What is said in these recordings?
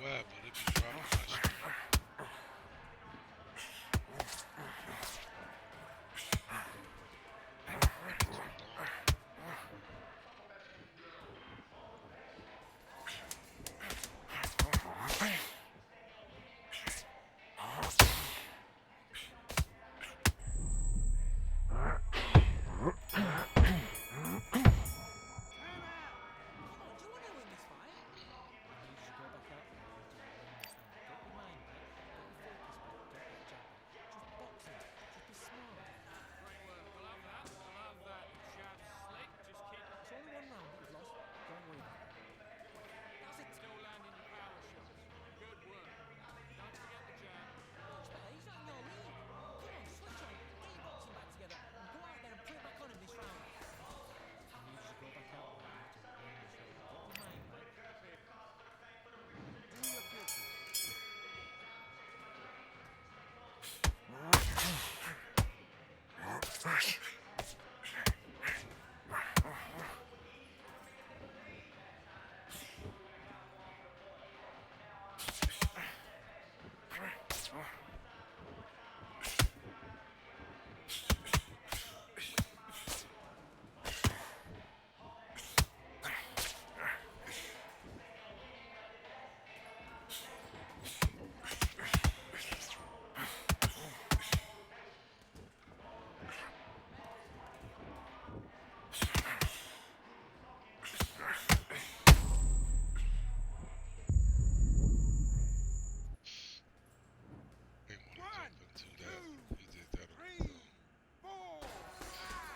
web, but it be dropping that shit. Get jumped on. They want to jump into that. He did that on his own.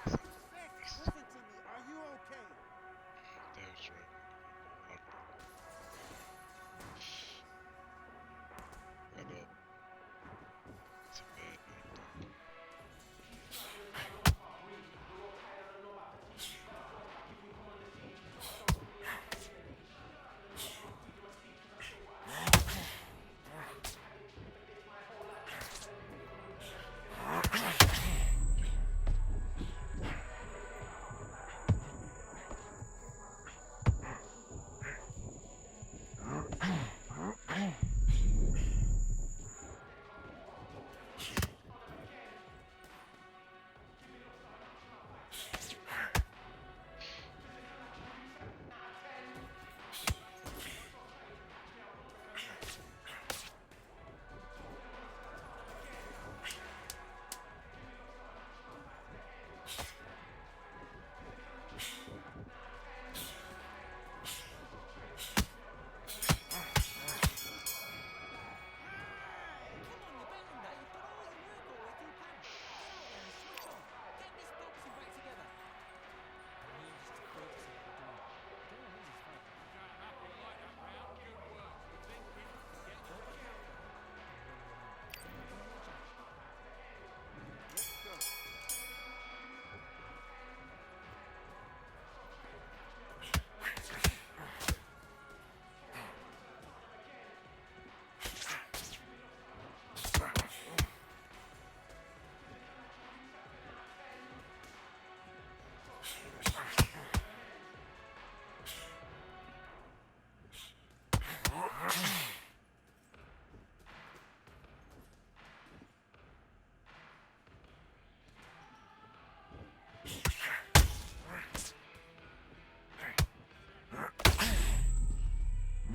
Listen to me. Are you okay? That was right. Locked up. Got up. It's a bad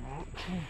knockdown.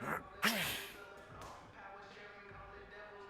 Switched off. What you doing?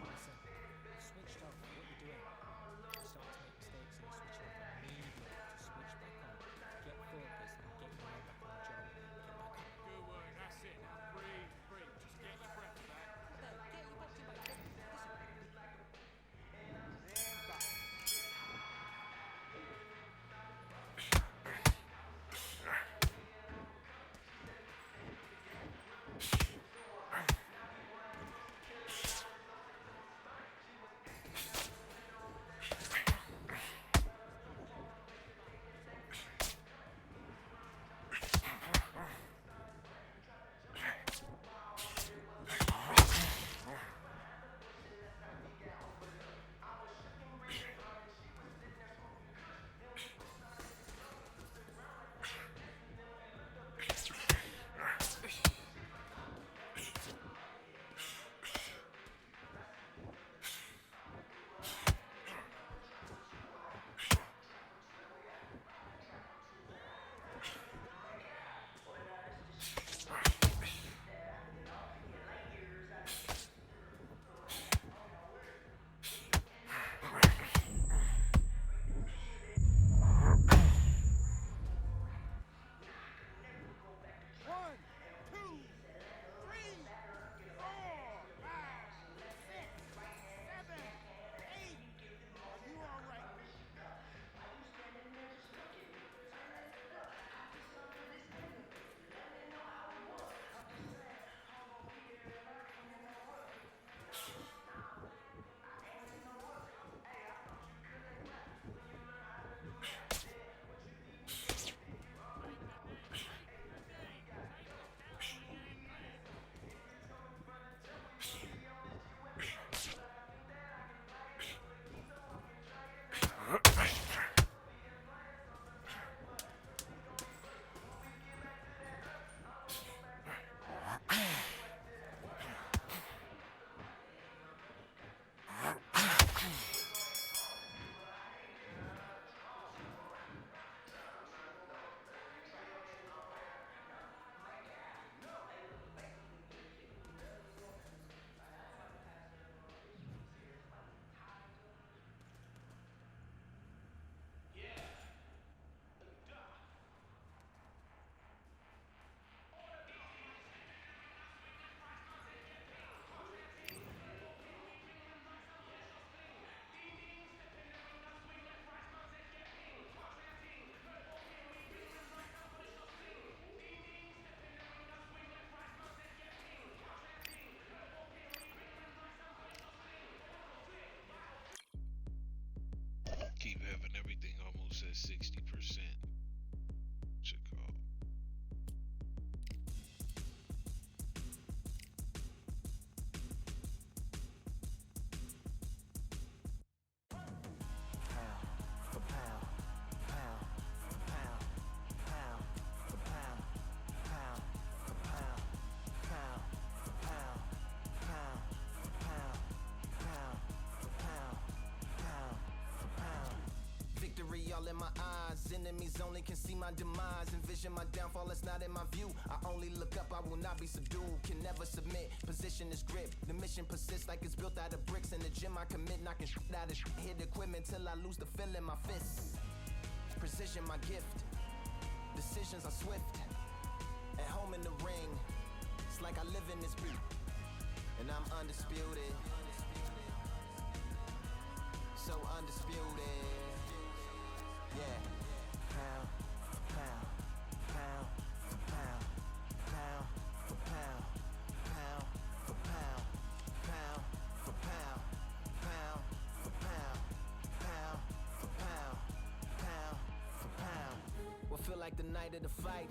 You start to make mistakes and you switch it off immediately. Just switch back on. Get focused and get your mind back on the job. Get back on. Good work, that's it. Now breathe, breathe. Just get your breath back. Get your boxing back. Stand by. Keep having everything almost at 60%. Check out. Victory all in my eyes. cause enemies only can see my demise. Envision my downfall, it's not in my view. I only look up, I will not be subdued. Can never submit, position is grip. The mission persists like it's built out of bricks. In the gym I commit, knocking shit out of shit. Hit equipment till I lose the feel in my fists. Precision my gift, decisions are swift. At home in the ring, it's like I live in this beat. And I'm undisputed, so undisputed. Yeah, pound for pound, pound for pound, pound for pound, pound for pound, pound for pound, pound for pound, pound for pound, pound for pound. What feel like the night of the fight?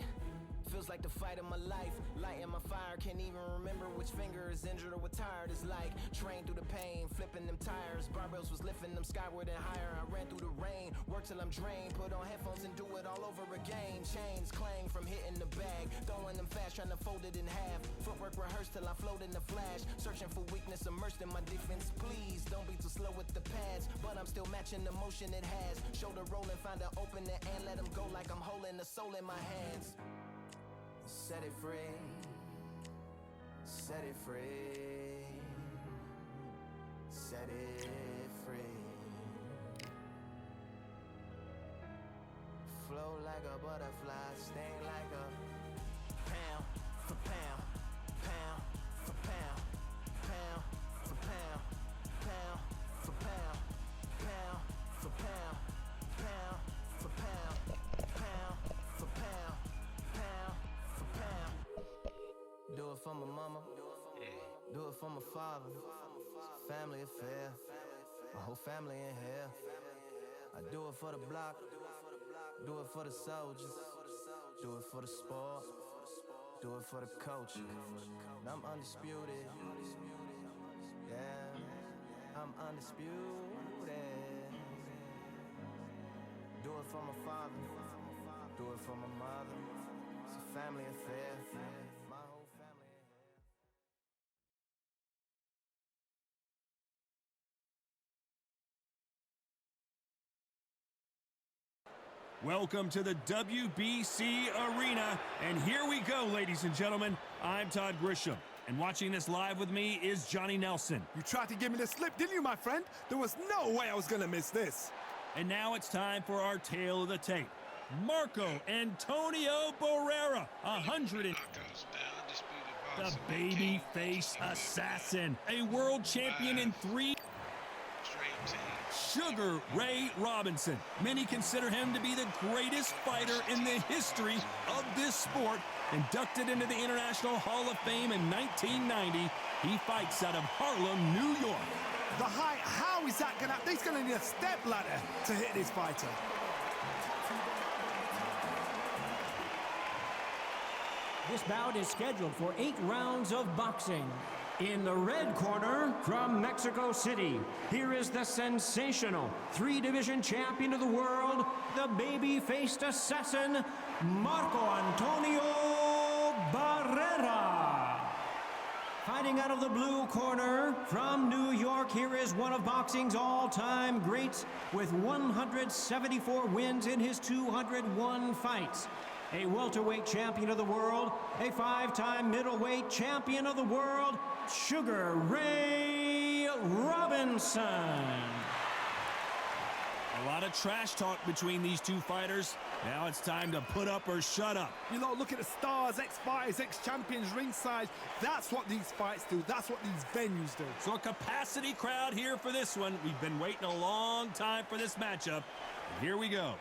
Feels like the fight of my life. Lighting my fire, can't even remember which finger is injured or what tired is like. Train through the pain, flipping them tires. Barbells was lifting them skyward and higher. I ran through the rain, work till I'm drained. Put on headphones and do it all over again. Chains clang from hitting the bag. Throwing them fast, trying to fold it in half. Footwork rehearsed till I float in the flash. Searching for weakness, immersed in my defense. Please, don't be too slow with the pads. But I'm still matching the motion it has. Shoulder rolling, find an opening and let them go like I'm holding the soul in my hands. Set it free, set it free, set it free. Flow like a butterfly, sting like a pound for pound, pound for pound, pound for pound, pound for pound, pound for pound, pound for pound, pound for pound, pound. Do it for my mama, do it for my father. Family affair, my whole family in here. I do it for the block, do it for the soldiers, do it for the sport, do it for the culture. I'm undisputed, yeah, I'm undisputed. Do it for my father, do it for my mother. It's a family affair. My whole family. Welcome to the WBC Arena, and here we go, ladies and gentlemen. I'm Todd Grisham, and watching this live with me is Johnny Nelson. You tried to give me the slip, didn't you, my friend? There was no way I was going to miss this. And now it's time for our tale of the tape. Marco Antonio Barrera, 100 and... The baby-face assassin, a world champion in 3... Sugar Ray Robinson. Many consider him to be the greatest fighter in the history of this sport. Inducted into the International Hall of Fame in 1990, he fights out of Harlem, New York. The height, how is that going to... He's going to need a step ladder to hit this fighter. This bout is scheduled for 8 rounds of boxing. In the red corner, from Mexico City, here is the sensational 3-division champion of the world, the baby-faced assassin, Marco Antonio Barrera. Fighting out of the blue corner, from New York, here is one of boxing's all-time greats with 174 wins in his 201 fights. A welterweight champion of the world, a 5-time middleweight champion of the world, Sugar Ray Robinson. A lot of trash talk between these two fighters. Now it's time to put up or shut up. You know, look at the stars, ex-fighters, ex-champions ringside. That's what these fights do. That's what these venues do. So a capacity crowd here for this one. We've been waiting a long time for this matchup. And here we go.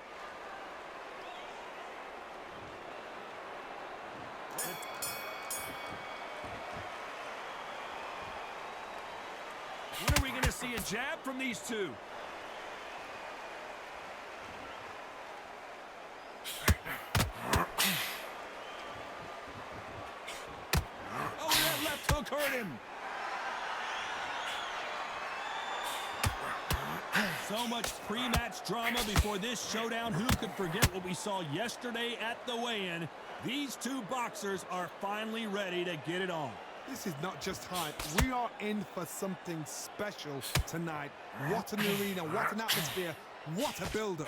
When are we going to see a jab from these two? Oh, that left hook hurt him. So much pre-match drama before this showdown. Who could forget what we saw yesterday at the weigh-in? These two boxers are finally ready to get it on. This is not just hype. We are in for something special tonight. What an arena, what an atmosphere, what a build-up.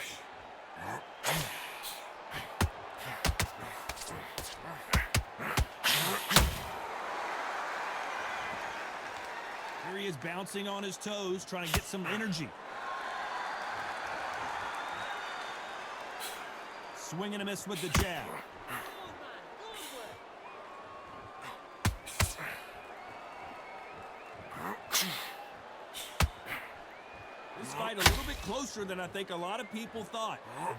Here he is bouncing on his toes, trying to get some energy. Swing and a miss with the jab. This fight a little bit closer than I think a lot of people thought.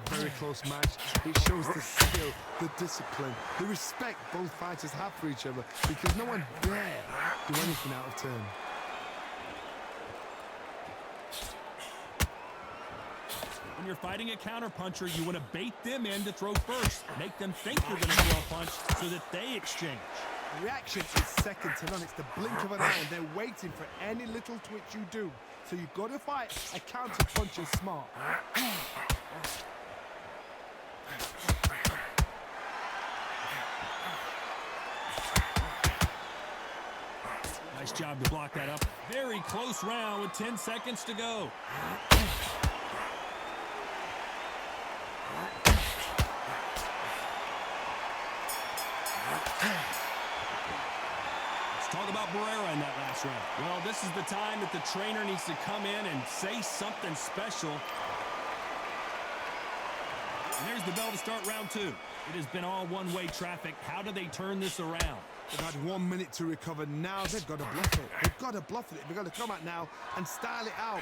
Very close match. It shows the skill, the discipline, the respect both fighters have for each other because no one dare do anything out of turn. When you're fighting a counterpuncher, you want to bait them in to throw first. Make them think you're going to throw a punch so that they exchange. Reaction is second to none. It's the blink of an eye, and they're waiting for any little twitch you do. So you've got to fight a counter puncher smart. Nice job to block that up. Very close round with 10 seconds to go. Talk about Barrera in that last round. Well, this is the time that the trainer needs to come in and say something special. And there's the bell to start round 2. It has been all one-way traffic. How do they turn this around? They've had 1 minute to recover. Now they've got to bluff it. They've got to bluff it. They've got to come out now and style it out.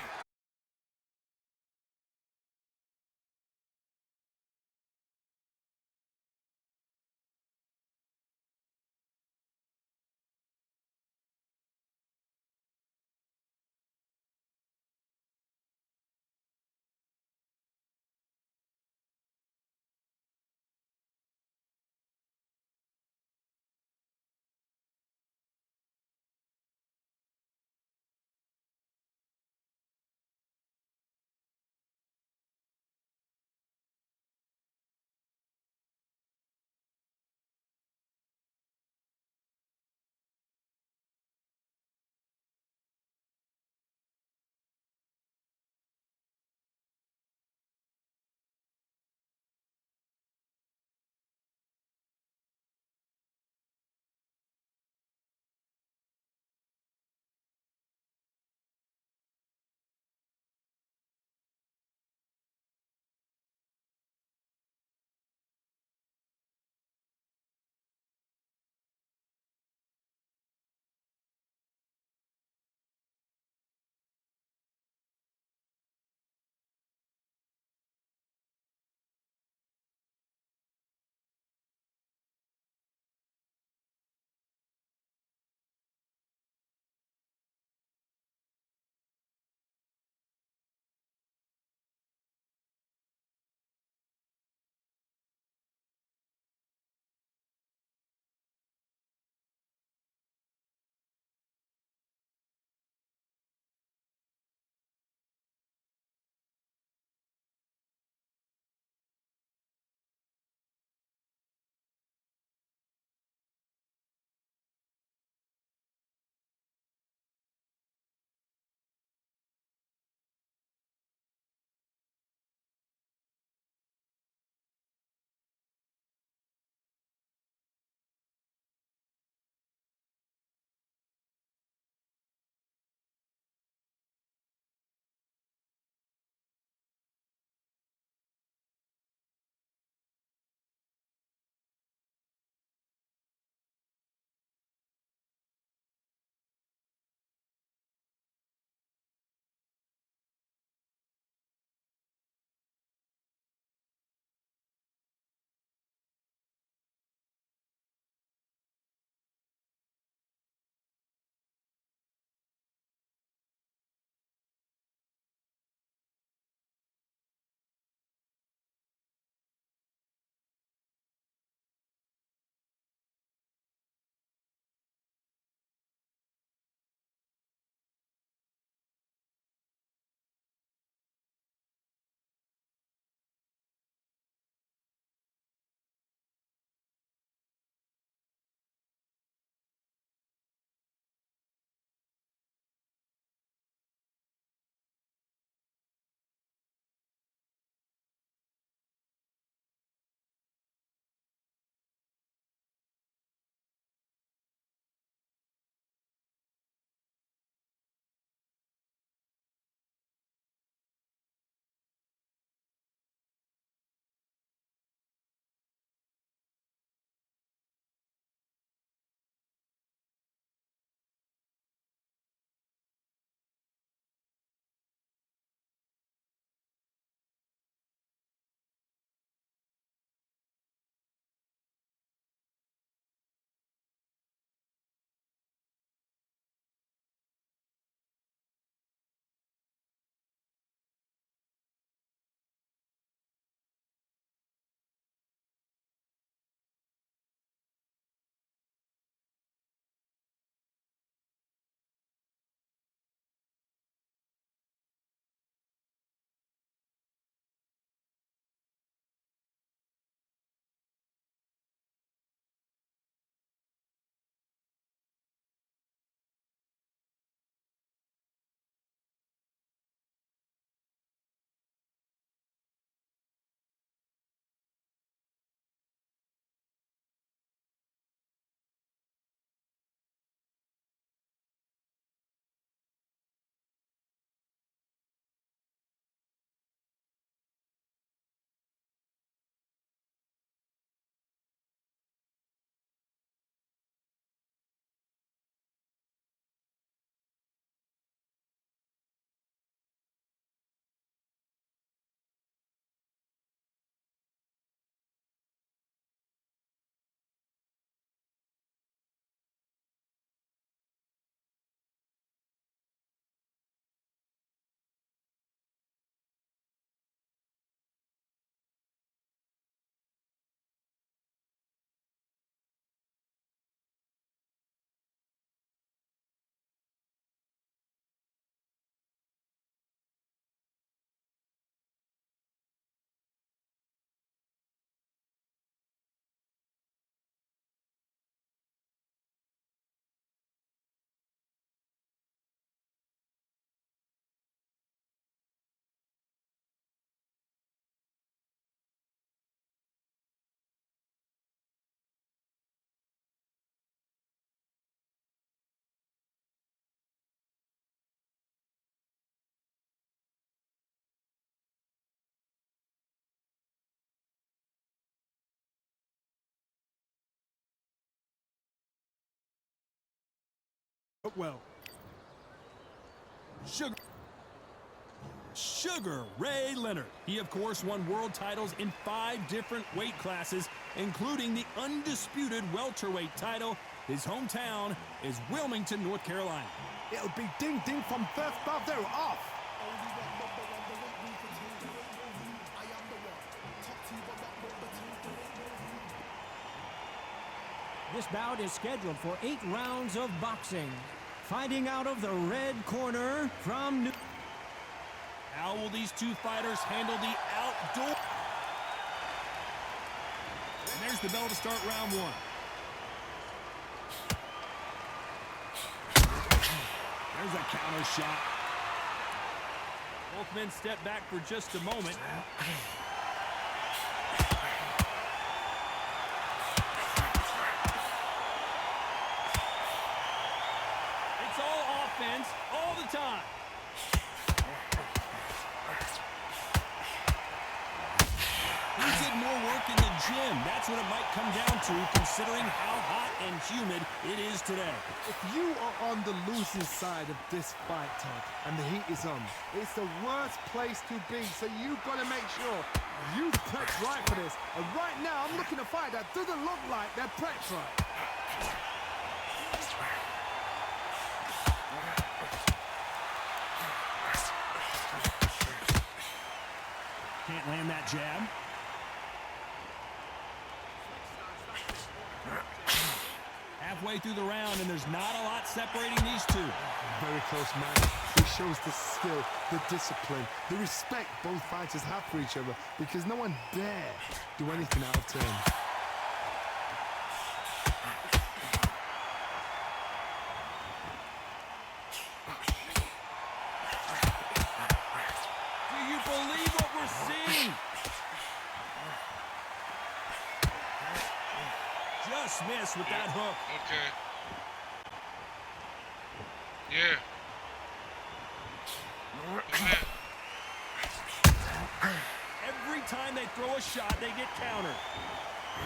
Well, Sugar Ray Leonard. He, of course, won world titles in 5 different weight classes, including the undisputed welterweight title. His hometown is Wilmington, North Carolina. it'll be ding-ding from first ball. They're off. This bout is scheduled for 8 rounds of boxing. Fighting out of the red corner from New... How will these two fighters handle the outdoor? And there's the bell to start round 1. There's a counter shot. Both men step back for just a moment. It's all offense all the time. He did more work in the gym. That's what it might come down to, considering how hot and humid it is today. If you are on the losing side of this fight, Todd, and the heat is on, it's the worst place to be. So you've got to make sure you prep right for this. And right now, I'm looking at a fight that doesn't look like they're prepped right. Can't land that jab. Halfway through the round, and there's not a lot separating these two. Very close match. It shows the skill, the discipline, the respect both fighters have for each other, because no one dare do anything out of turn. Do you believe what we're seeing? Just missed with that hook. Okay. Yeah. Every time they throw a shot, they get countered.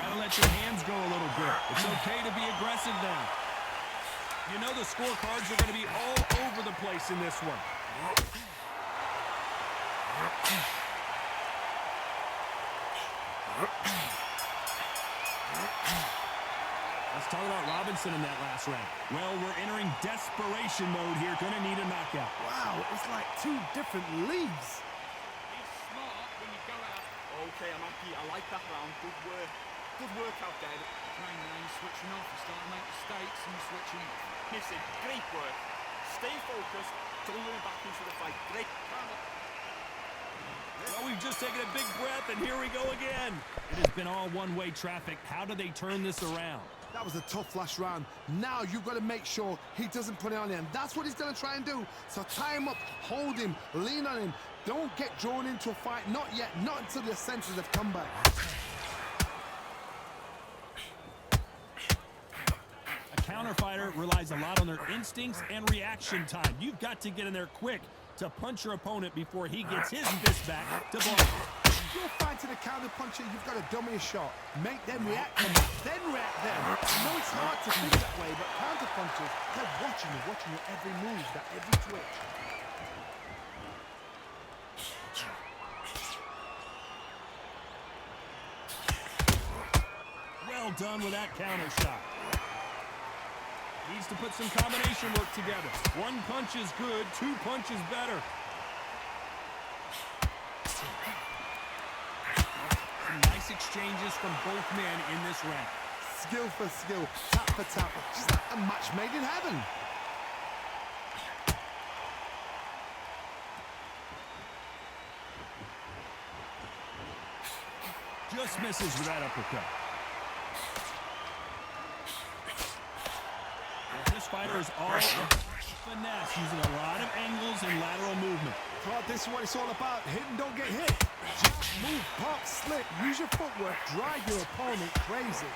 Gotta let your hands go a little bit. It's okay to be aggressive now. You know the scorecards are going to be all over the place in this one. Let's talk about Robinson in that last round. Well, we're entering desperation mode here. Gonna need a knockout. Wow, it's like 2 different leagues. Be smart when you go out. Okay, I'm happy. I like that round. Good work. Good work out there. Train now, you're switching off. You start to make mistakes and you're switching off. Listen, great work. Stay focused. Don't run back into the fight. Great. Well, we've just taken a big breath, and here we go again. It has been all one-way traffic. How do they turn this around? That was a tough last round. Now you've got to make sure he doesn't put it on him. That's what he's going to try and do. So tie him up, hold him, lean on him. Don't get drawn into a fight. Not yet. Not until your senses have come back. A counter fighter relies a lot on their instincts and reaction time. You've got to get in there quick to punch your opponent before he gets his fist back to block. You're fighting a counter puncher, you've got to dummy a shot. Make them react on that, then react them. I know it's hard to think that way, but counter punchers, they're watching your every move, that every twitch. Well done with that counter shot. Needs to put some combination work together. 1 punch is good, 2 punches better. Some nice exchanges from both men in this round. Skill for skill, tap for tap, just like a match made in heaven. Just misses with that uppercut. This fighter is all finesse, using a lot of angles and lateral movement. Todd, this is what it's all about. Hit and don't get hit. Just move, pop, slip, use your footwork, drive your opponent crazy.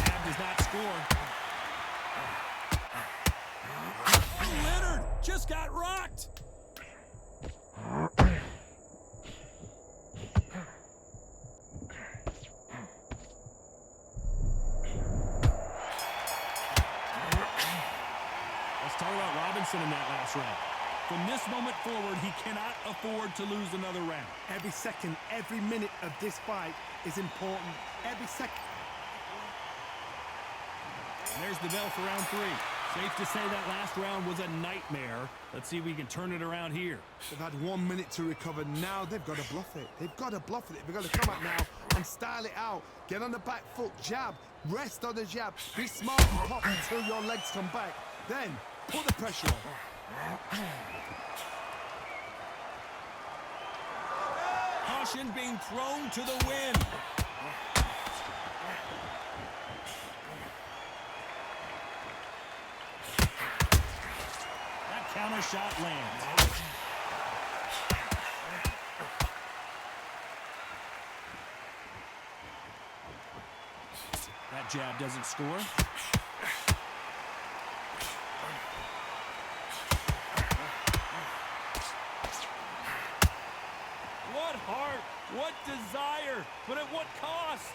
Jab does not score. Oh, Leonard just got rocked. Robinson in that last round. From this moment forward, he cannot afford to lose another round. Every second, every minute of this fight is important. Every second. And there's the bell for round 3. Safe to say that last round was a nightmare. Let's see if we can turn it around here. They've had 1 minute to recover. Now they've got to bluff it. They've got to bluff it. They've got to come out now and style it out. Get on the back foot, jab, rest on the jab. Be smart and pop until your legs come back. Then put the pressure on. Caution being thrown to the wind. That counter shot lands. That jab doesn't score. What heart, what desire, but at what cost?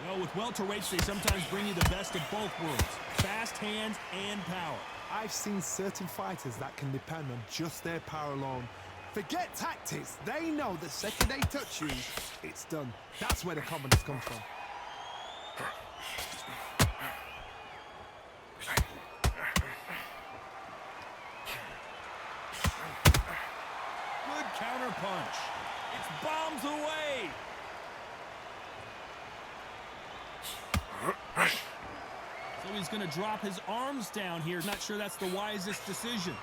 Well, with welterweights, they sometimes bring you the best of both worlds. Fast hands and power. I've seen certain fighters that can depend on just their power alone. Forget tactics. They know the second they touch you, it's done. That's where the confidence comes from. Good counter punch. It's bombs away. So he's going to drop his arms down here. Not sure that's the wisest decision.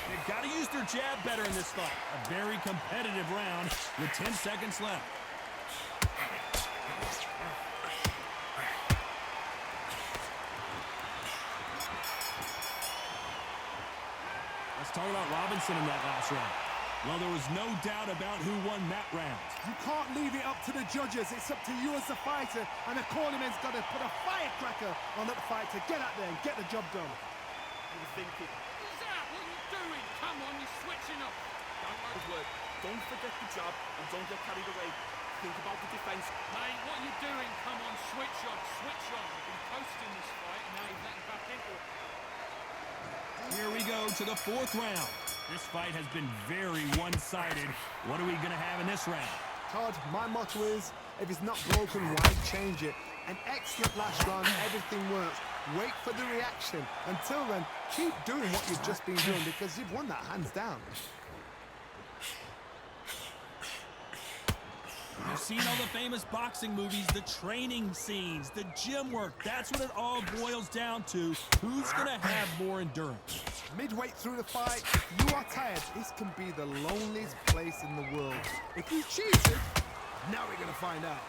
They've got to use their jab better in this fight. A very competitive round with 10 seconds left. Let's talk about Robinson in that last round. Well, there was no doubt about who won that round. You can't leave it up to the judges. It's up to you as the fighter, and the cornerman's got to put a firecracker on that fight to get out there and get the job done. You were thinking, Who's that? What are you doing? Come on, you're switching up. don't worry, word. Don't forget the jab and don't get carried away. Think about the defense. Mate, what are you doing? Come on, switch on, switch on. You've been posting this fight, and now you're getting back into it. Here we go to the 4th round. This fight has been very one-sided. What are we going to have in this round? Todd, my motto is, if it's not broken, why change it? An excellent last round, everything works. Wait for the reaction. Until then, keep doing what you've just been doing because you've won that hands down. You've seen all the famous boxing movies, the training scenes, the gym work. That's what it all boils down to. Who's going to have more endurance? Midway through the fight, if you are tired, this can be the loneliest place in the world. If you cheated, now we're going to find out.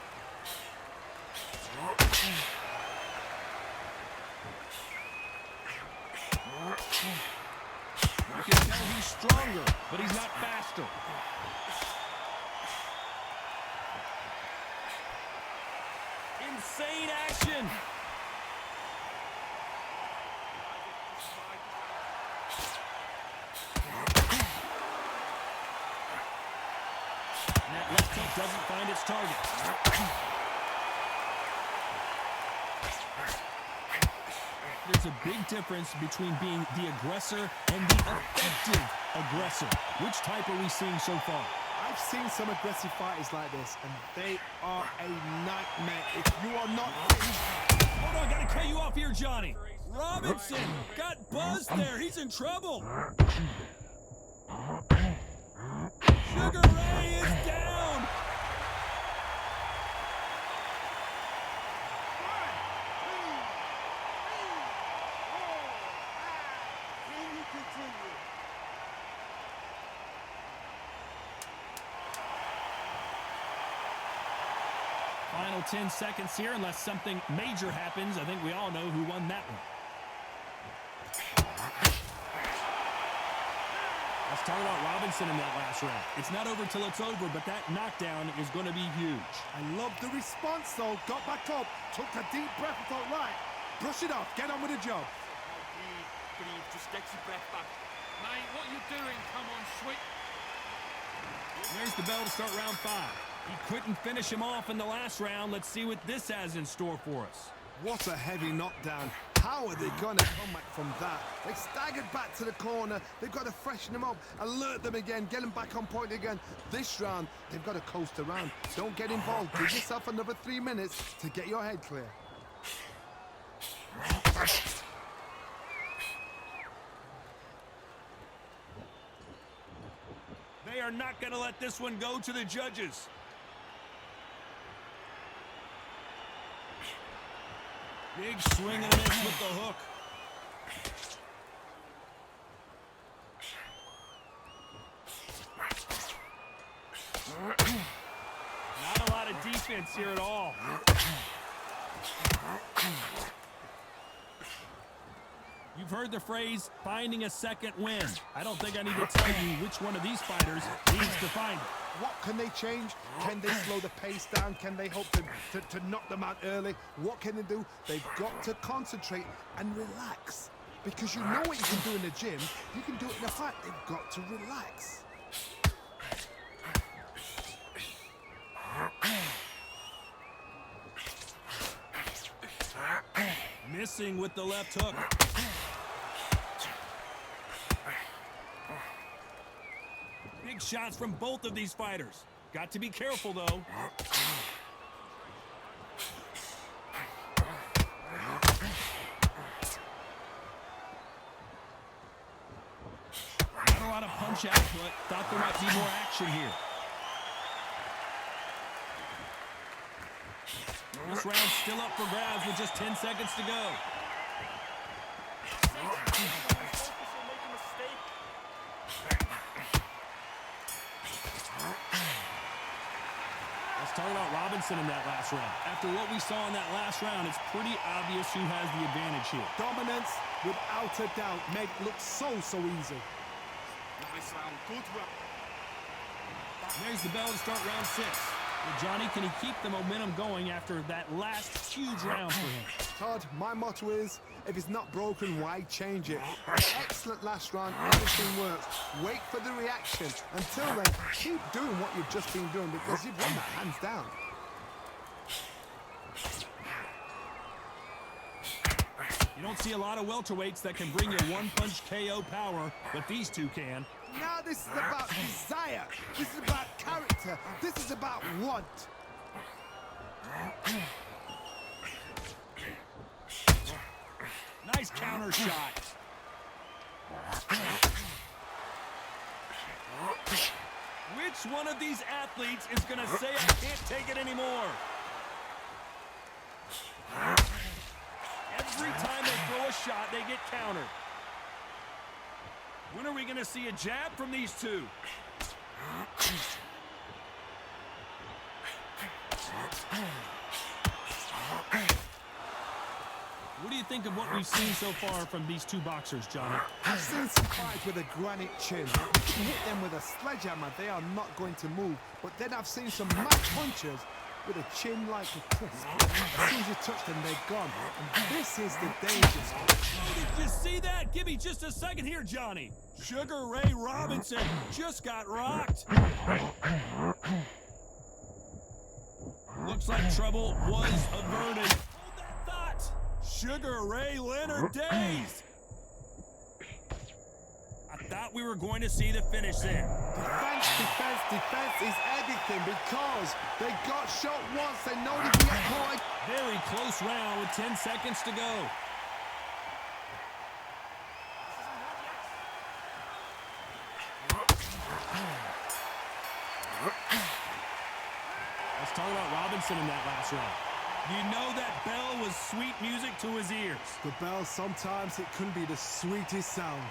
You can tell he's stronger, but he's not faster. Insane action. And that left hook doesn't find its target. There's a big difference between being the aggressor and the effective aggressor. Which type are we seeing so far? I've seen some aggressive fighters like this, and they are a nightmare. If you are not... Hold on, gotta cut you off here, Johnny. Robinson got buzzed there. He's in trouble. Sugar Ray is down. Can you continue? Final 10 seconds here, unless something major happens. I think we all know who won that one. Let's talk about Robinson in that last round. It's not over till it's over, but that knockdown is going to be huge. I love the response, though. Got back up, took a deep breath, and thought, right, brush it off, get on with the job. Breathe, breathe, just get your breath back. Mate, what are you doing? Come on, switch. There's the bell to start round 5. He couldn't finish him off in the last round. Let's see what this has in store for us. What a heavy knockdown. How are they going to come back from that? They staggered back to the corner. They've got to freshen them up, alert them again, get them back on point again. This round, they've got to coast around. Don't get involved. Give yourself another 3 minutes to get your head clear. They are not going to let this one go to the judges. Big swing and a miss with the hook. Not a lot of defense here at all. You've heard the phrase, finding a second win. I don't think I need to tell you which one of these fighters needs to find it. What can they change? Can they slow the pace down? Can they hope to knock them out early? What can they do? They've got to concentrate and relax. Because you know what you can do in the gym, you can do it in a fight. They've got to relax. Missing with the left hook. Big shots from both of these fighters. Got to be careful, though. Not a lot of punch output. Thought there might be more action here. This round's still up for grabs with just 10 seconds to go. Let's talk about Robinson in that last round. After what we saw in that last round, it's pretty obvious who has the advantage here. Dominance, without a doubt, make it look so easy. Nice round, good round. There's the bell to start round 6. Well, Johnny, can he keep the momentum going after that last huge round for him? Todd, my motto is, if it's not broken, why change it? Excellent last round, everything works. Wait for the reaction. Until then, keep doing what you've just been doing because you've won that hands down. You don't see a lot of welterweights that can bring you one-punch KO power, but these two can. Now this is about desire. This is about character. This is about want. Nice counter shot. Which one of these athletes is going to say, I can't take it anymore? Every time they throw a shot, they get countered. When are we going to see a jab from these two? What do you think of what we've seen so far from these two boxers, Johnny? I've seen some fights with a granite chin. You can hit them with a sledgehammer, they are not going to move. But then I've seen some match punchers with a chin like a crisp. As soon as you touch them, they're gone. And this is the danger. Did you see that? Give me just a second here, Johnny. Sugar Ray Robinson just got rocked. Looks like trouble was averted. Hold that thought. Sugar Ray Leonard dazed. I thought we were going to see the finish there. Defense is everything because they got shot once. They know they can get caught. Very close round with 10 seconds to go. Let's talk about Robinson in that last round. You know that bell was sweet music to his ears. The bell, sometimes it can be the sweetest sound.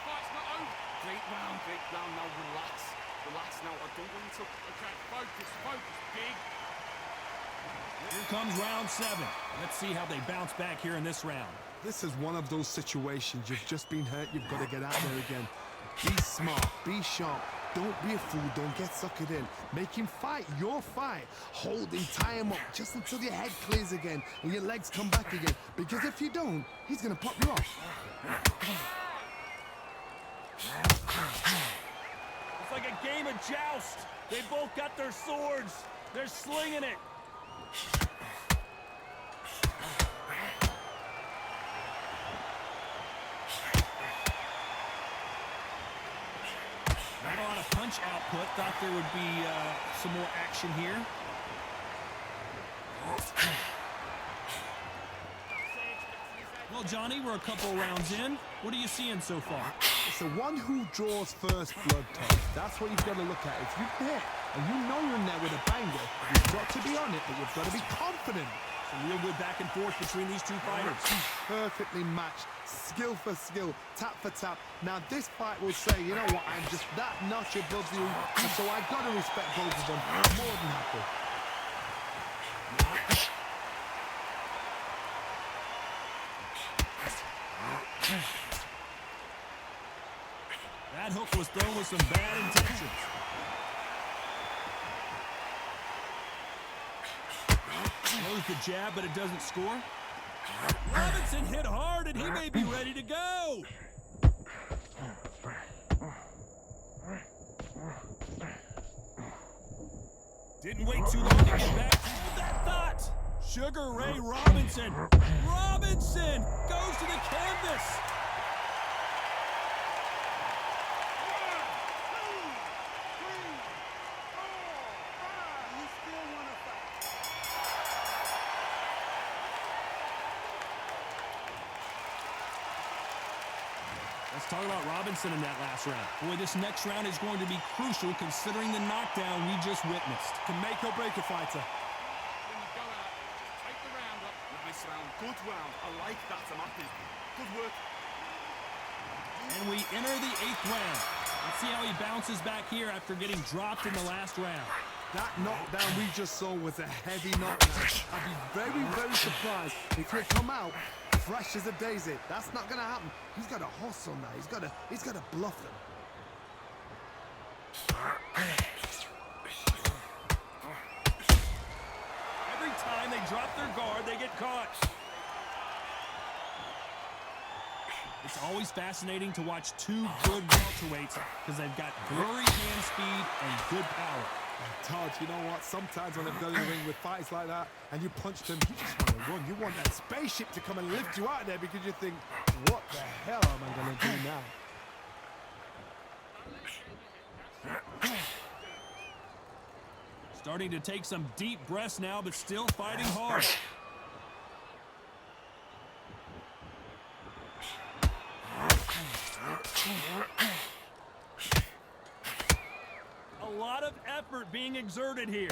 Fight's not over. Great round, now relax. Relax now, I don't want you to... Okay, focus, big. Here comes round 7. Let's see how they bounce back here in this round. This is one of those situations. You've just been hurt, you've got to get out there again. Be smart, be sharp. Don't be a fool, don't get suckered in. Make him fight your fight. Hold him, tie him up just until your head clears again and your legs come back again. Because if you don't, he's going to pop you off. It's like a game of joust. They both got their swords. They're slinging it. Not a lot of punch output. Thought there would be some more action here. Well, Johnny, we're a couple rounds in. What are you seeing so far? It's the one who draws first blood, Todd. That's what you've got to look at. If you hit and you know you're in there with a banger, you've got to be on it, but you've got to be confident. Some real good back and forth between these two fighters. Perfectly matched, skill for skill, tap for tap. Now this fight will say, you know what, I'm just that notch above you, and so I've got to respect both of them. More than happy. That hook was thrown with some bad intentions. Throws the jab, but it doesn't score. Robinson hit hard, and he may be ready to go. Didn't wait too long to get back. Hold that thought. Sugar Ray Robinson. Robinson goes to the canvas. Let's talk about Robinson in that last round. Boy, this next round is going to be crucial considering the knockdown we just witnessed. Can make or break a fighter. When you go out, just take the round up. Nice round, good round. I like that, Samaki. Good work. And we enter the 8th round. Let's see how he bounces back here after getting dropped in the last round. That knockdown we just saw was a heavy knockdown. I'd be very, very surprised if he come out fresh as a daisy. That's not gonna happen. He's got to hustle now. He's got to bluff them. Every time they drop their guard, they get caught. It's always fascinating to watch two good welterweights because they've got very hand speed and good power. Todd, you know what? Sometimes when I've done in the ring with fights like that and you punch them, you just want to run. You want that spaceship to come and lift you out of there because you think, what the hell am I going to do now? Starting to take some deep breaths now, but still fighting hard. A lot of effort being exerted here.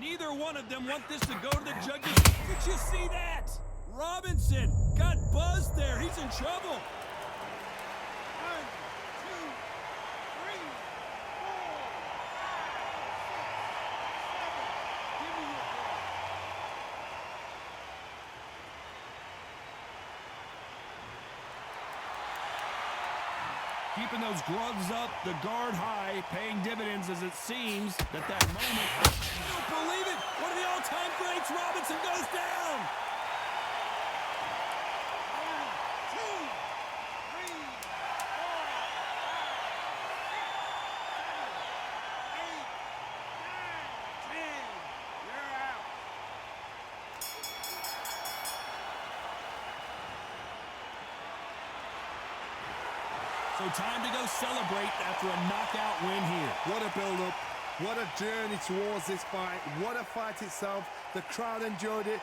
Neither one of them want this to go to the judges. Did you see that? Robinson got buzzed there. He's in trouble. 1, 2, 3, 4, 5, 6, 7. Give me your ball. Keeping those gloves up, the guard high, paying dividends as it seems that moment. I don't believe it. One of the all-time greats, Robinson goes down. 1, 2, 3, 4, 5, 6, 7, 8, 9, 10. You're out. So time to go celebrate after a knockout win here. What a build-up. What a journey towards this fight. What a fight itself. The crowd enjoyed it.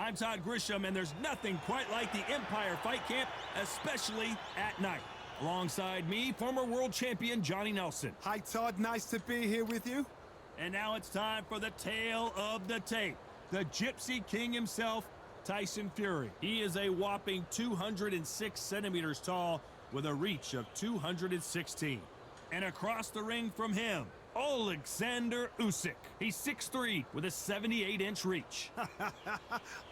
I'm Todd Grisham, and there's nothing quite like the Empire Fight Camp, especially at night. Alongside me, former world champion Johnny Nelson. Hi, Todd. Nice to be here with you. And now it's time for the tale of the tape. The Gypsy King himself, Tyson Fury. He is a whopping 206 centimeters tall with a reach of 216. And across the ring from him, Alexander Usyk. He's 6'3" with a 78-inch reach.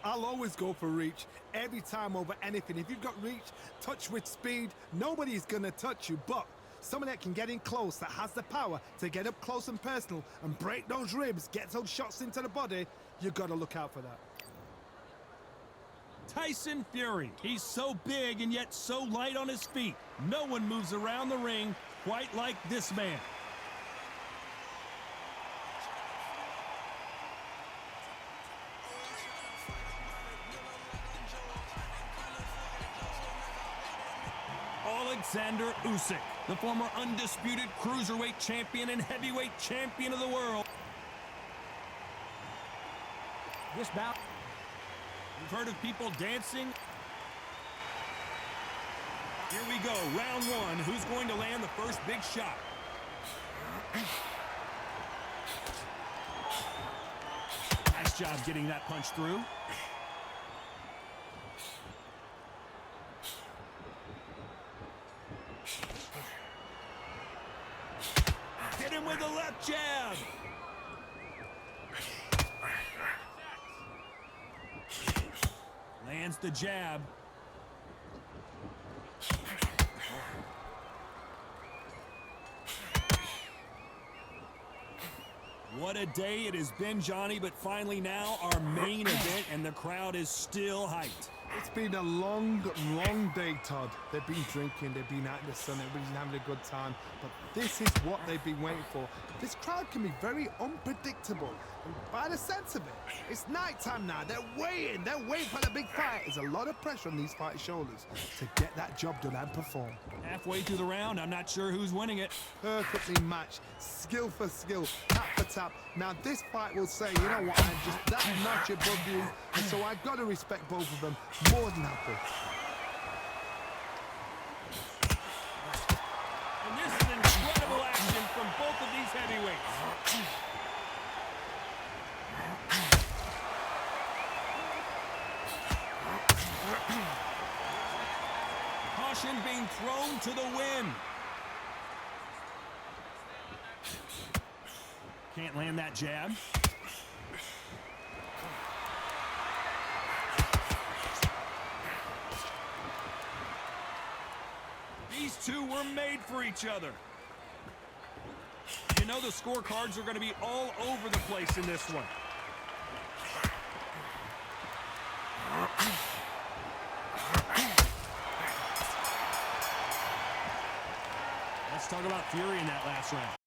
I'll always go for reach every time over anything. If you've got reach, touch with speed, nobody's gonna touch you. But someone that can get in close, that has the power to get up close and personal and break those ribs, get those shots into the body, you gotta look out for that. Tyson Fury. He's so big and yet so light on his feet. No one moves around the ring quite like this man. Alexander Usyk, the former undisputed cruiserweight champion and heavyweight champion of the world. This bout. You've heard of people dancing? Here we go, round one. Who's going to land the first big shot? Nice job getting that punch through. Hit him with a left jab. Lands the jab. What a day it has been, Johnny, but finally now our main event, and the crowd is still hyped. It's been a long, long day, Todd. They've been drinking, they've been out in the sun, everybody's having a good time. But this is what they've been waiting for. This crowd can be very unpredictable. And by the sense of it, it's nighttime now. They're waiting for the big fight. There's a lot of pressure on these fighters' shoulders to get that job done and perform. Halfway through the round, I'm not sure who's winning it. Perfectly matched, skill for skill, tap for tap. Now this fight will say, you know what, I'm just that notch above you, and so I've got to respect both of them more than happy. And this is incredible action from both of these heavyweights. Caution being thrown to the wind. Can't land that jab. These two were made for each other. You know the scorecards are going to be all over the place in this one. Let's talk about Fury in that last round.